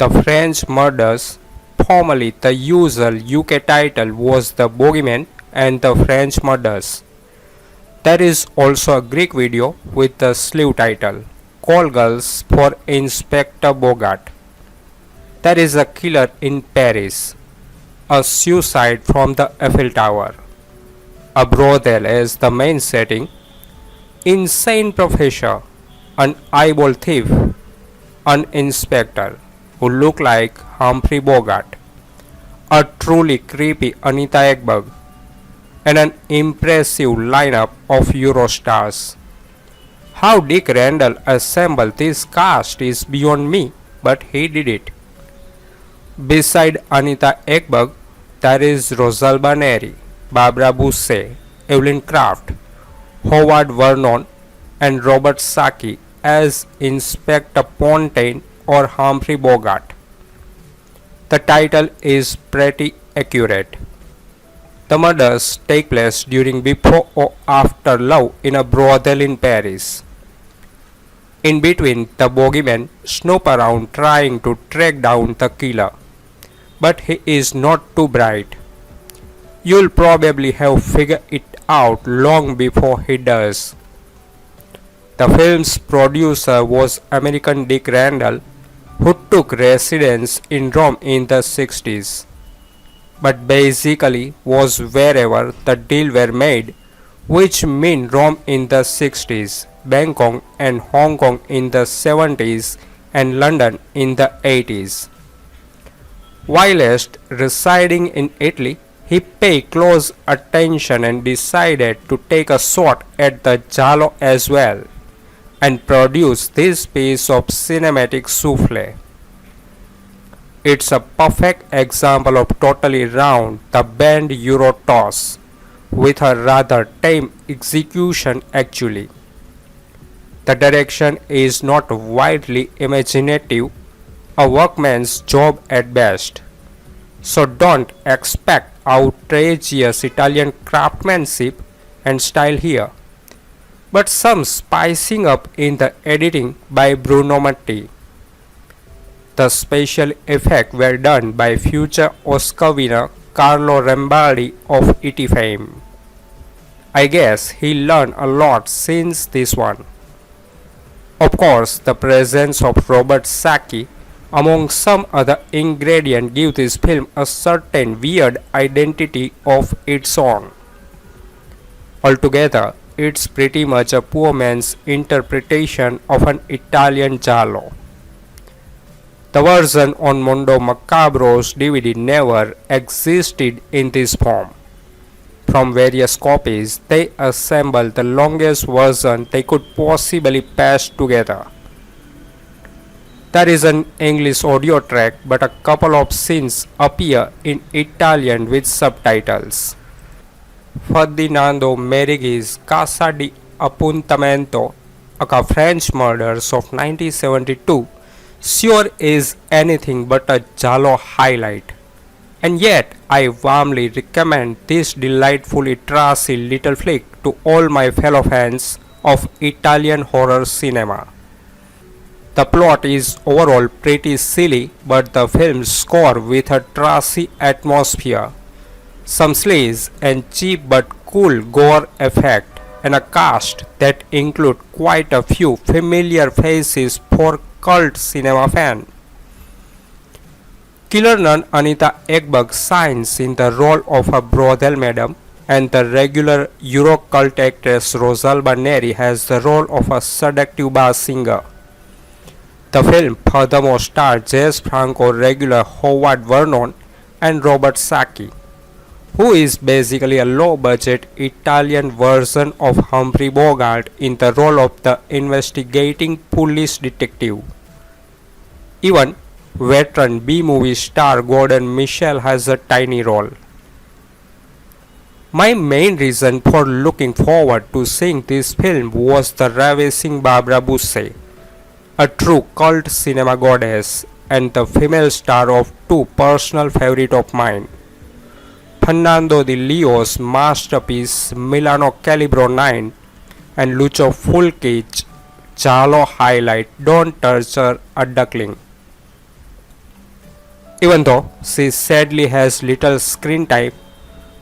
The French Murders, formerly the usual UK title was The Bogeyman and the French Murders. There is also a Greek video with the sleeve title, Call Girls for Inspector Bogart. There is a killer in Paris, a suicide from the Eiffel Tower, a brothel as the main setting, insane professor, an eyeball thief, an inspector who look like Humphrey Bogart, a truly creepy Anita Ekberg, and an impressive lineup of Eurostars. How Dick Randall assembled this cast is beyond me, but he did it. Beside Anita Ekberg, there is Rosalba Neri, Barbara Bouchet, Evelyn Kraft, Howard Vernon, and Robert Saki as Inspector Pontaine or Humphrey Bogart. The title is pretty accurate. The murders take place during before or after love in a brothel in Paris. In between, the bogeyman snoop around trying to track down the killer, but he is not too bright. You'll probably have figured it out long before he does. The film's producer was American Dick Randall, who took residence in Rome in the 60s, but basically was wherever the deal were made, which mean Rome in the 60s, Bangkok and Hong Kong in the 70s, and London in the 80s. Whilst residing in Italy, he paid close attention and decided to take a shot at the giallo as well, and produce this piece of cinematic souffle. It's a perfect example of totally round the band Euro toss, with a rather tame execution actually. The direction is not widely imaginative, a workman's job at best, so don't expect outrageous Italian craftsmanship and style here, but some spicing up in the editing by Bruno Matti. The special effects were done by future Oscar winner Carlo Rambaldi of E.T. fame. I guess he learned a lot since this one. Of course, the presence of Robert Saki among some other ingredients gives this film a certain weird identity of its own. Altogether, it's pretty much a poor man's interpretation of an Italian giallo. The version on Mondo Macabro's DVD never existed in this form. From various copies, they assembled the longest version they could possibly patch together. There is an English audio track, but a couple of scenes appear in Italian with subtitles. Ferdinando Merighi's Casa di appuntamento, aka French Murders of 1972, sure is anything but a giallo highlight. And yet, I warmly recommend this delightfully trashy little flick to all my fellow fans of Italian horror cinema. The plot is overall pretty silly, but the film's score with a trashy atmosphere, some sleaze and cheap but cool gore effect, and a cast that include quite a few familiar faces for cult cinema fan. Killer nun Anita Ekberg shines in the role of a brothel madam, and the regular Euro cult actress Rosalba Neri has the role of a seductive bar singer. The film furthermore stars Jess Franco regular Howard Vernon and Robert Saki, who is basically a low-budget Italian version of Humphrey Bogart in the role of the investigating police detective. Even veteran B-movie star Gordon Michel has a tiny role. My main reason for looking forward to seeing this film was the ravishing Barbara Bouchet, a true cult cinema goddess and the female star of two personal favorites of mine, Fernando Di Leo's masterpiece Milano Calibro 9 and Lucio Fulci's giallo highlight Don't Torture a Duckling. Even though she sadly has little screen time,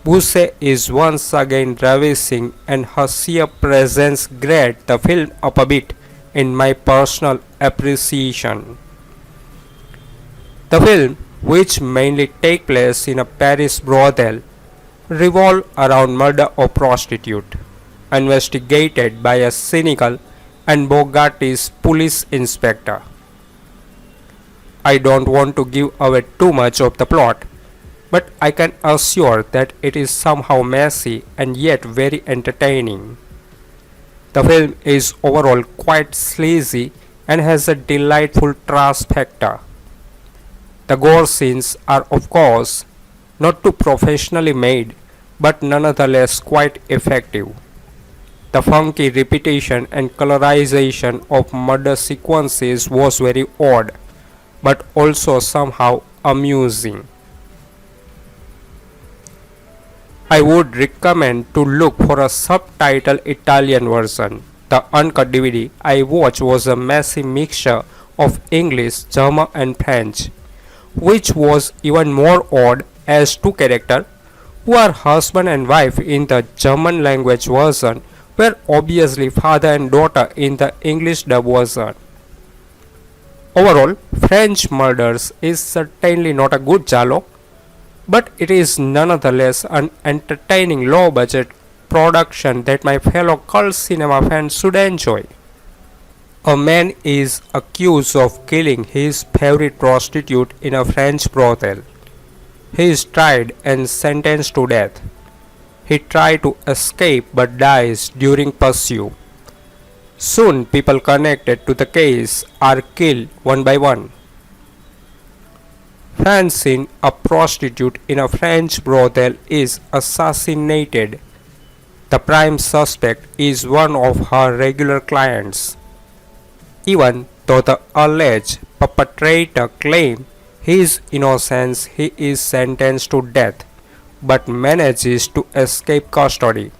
Bouchet is once again ravishing and her sheer presence grade the film up a bit in my personal appreciation. The film, which mainly takes place in a Paris brothel, revolves around murder of prostitute, investigated by a cynical and bogartish police inspector. I don't want to give away too much of the plot, but I can assure that it is somehow messy and yet very entertaining. The film is overall quite sleazy and has a delightful trash factor. The gore scenes are, of course, not too professionally made, but nonetheless quite effective. The funky repetition and colorization of murder sequences was very odd, but also somehow amusing. I would recommend to look for a subtitled Italian version. The uncut DVD I watched was a messy mixture of English, German and French, which was even more odd as two characters, who are husband and wife in the German language version, were obviously father and daughter in the English dub version. Overall, French Murders is certainly not a good giallo, but it is nonetheless an entertaining low-budget production that my fellow cult cinema fans should enjoy. A man is accused of killing his favorite prostitute in a French brothel. He is tried and sentenced to death. He tries to escape but dies during pursuit. Soon people connected to the case are killed one by one. Francine, a prostitute in a French brothel, is assassinated. The prime suspect is one of her regular clients. Even though the alleged perpetrator claims his innocence, he is sentenced to death but manages to escape custody.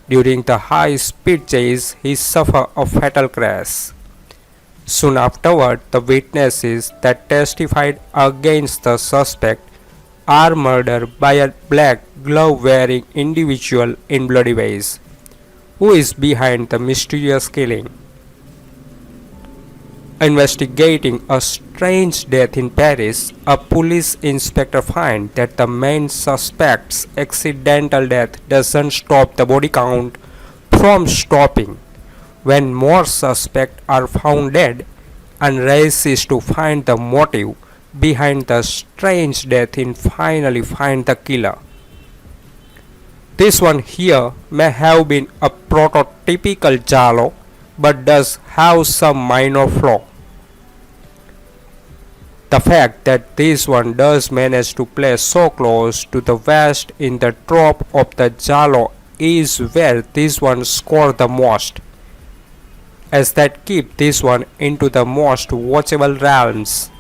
During the high-speed chase, he suffers a fatal crash. Soon afterward, the witnesses that testified against the suspect are murdered by a black glove-wearing individual in bloody ways, who is behind the mysterious killing. Investigating a strange death in Paris, a police inspector finds that the main suspect's accidental death doesn't stop the body count from stopping. When more suspects are found dead, and races to find the motive behind the strange death and finally find the killer. This one here may have been a prototypical giallo, but does have some minor flaw. The fact that this one does manage to play so close to the West in the trope of the giallo is where this one scored the most, as that keep this one into the most watchable realms.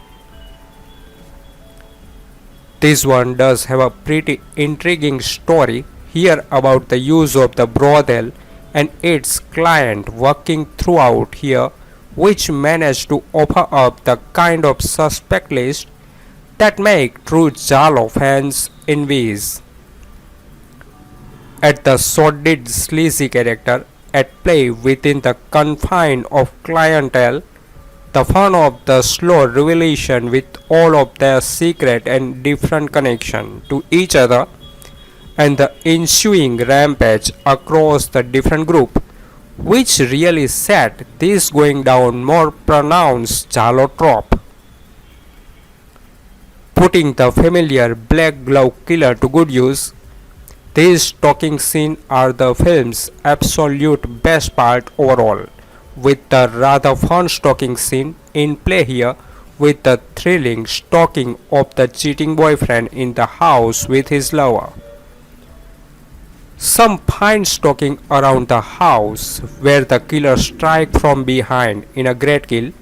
This one does have a pretty intriguing story here about the use of the brothel and its client working throughout here, which managed to offer up the kind of suspect list that make true giallo fans envious. At the sordid sleazy character at play within the confine of clientele, the fun of the slow revelation with all of their secret and different connection to each other, and the ensuing rampage across the different group, which really set this going down more pronounced giallo trope. Putting the familiar black glove killer to good use, these stalking scenes are the film's absolute best part overall, with the rather fun stalking scene in play here with the thrilling stalking of the cheating boyfriend in the house with his lover. Some fine stalking around the house where the killer strikes from behind in a great kill,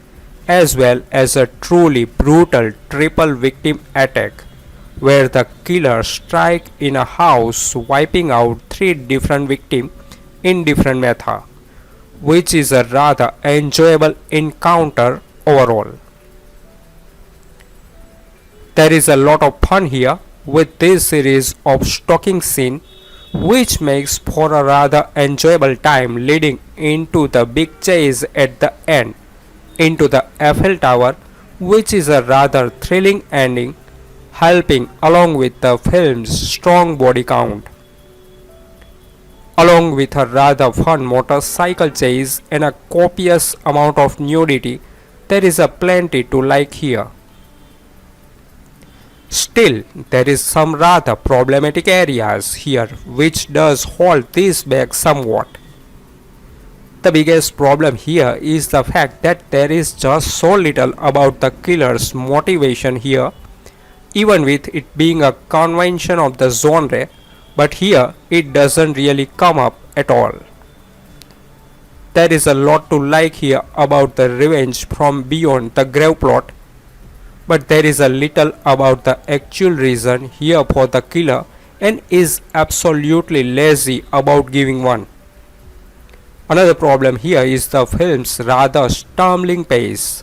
as well as a truly brutal triple victim attack where the killer strikes in a house wiping out 3 different victims in different methods, which is a rather enjoyable encounter overall. There is a lot of fun here with this series of stalking scene, which makes for a rather enjoyable time leading into the big chase at the end into the Eiffel Tower, which is a rather thrilling ending, helping along with the film's strong body count. Along with a rather fun motorcycle chase and a copious amount of nudity, there is a plenty to like here. Still, there is some rather problematic areas here which does hold this back somewhat. The biggest problem here is the fact that there is just so little about the killer's motivation here, even with it being a convention of the genre, but here it doesn't really come up at all. There is a lot to like here about the revenge from beyond the grave plot, but there is a little about the actual reason here for the killer and is absolutely lazy about giving one. Another problem here is the film's rather stumbling pace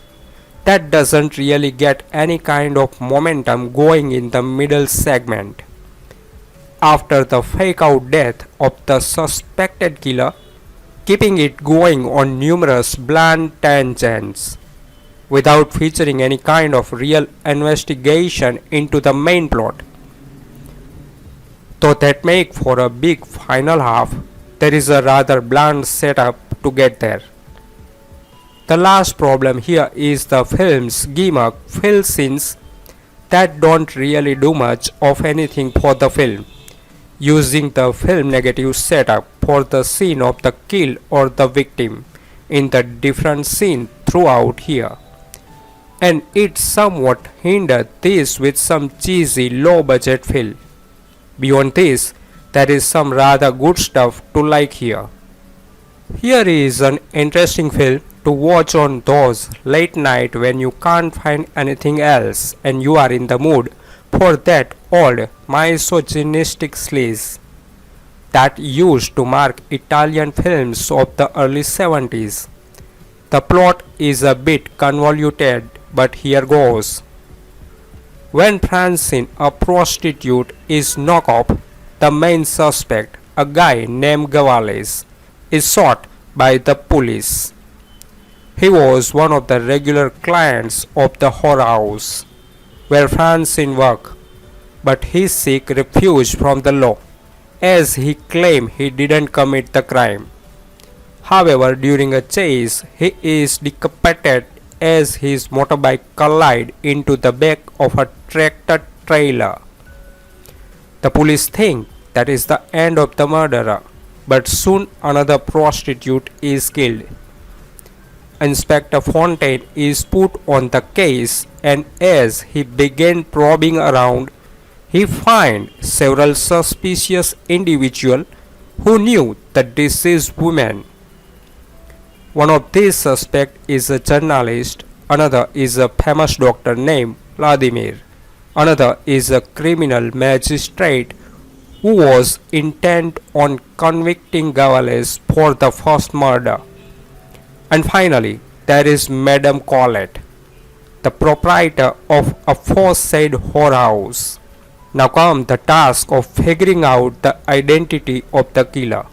that doesn't really get any kind of momentum going in the middle segment. After the fake out death of the suspected killer, keeping it going on numerous bland tangents without featuring any kind of real investigation into the main plot. Though that make for a big final half, there is a rather bland setup to get there. The last problem here is the film's gimmick fill scenes that don't really do much of anything for the film, using the film negative setup for the scene of the kill or the victim in the different scene throughout here, and it somewhat hindered this with some cheesy low budget fill. Beyond this, there is some rather good stuff to like here. Here is an interesting film to watch on those late night when you can't find anything else and you are in the mood for that old misogynistic sleaze that used to mark Italian films of the early 70s. The plot is a bit convoluted, but here goes. When Francine, a prostitute, is knocked up, the main suspect, a guy named Gavales, is shot by the police. He was one of the regular clients of the whorehouse where Francine worked, but he seek refuge from the law as he claimed he didn't commit the crime. However, during a chase, he is decapitated as his motorbike collide into the back of a tractor trailer. The police think that is the end of the murderer, but soon another prostitute is killed. Inspector Fontaine is put on the case, and as he began probing around, he finds several suspicious individuals who knew the deceased woman. One of these suspects is a journalist, another is a famous doctor named Vladimir, another is a criminal magistrate who was intent on convicting Gavales for the first murder. And finally, there is Madame Colette, the proprietor of a aforesaid whorehouse. Now comes the task of figuring out the identity of the killer.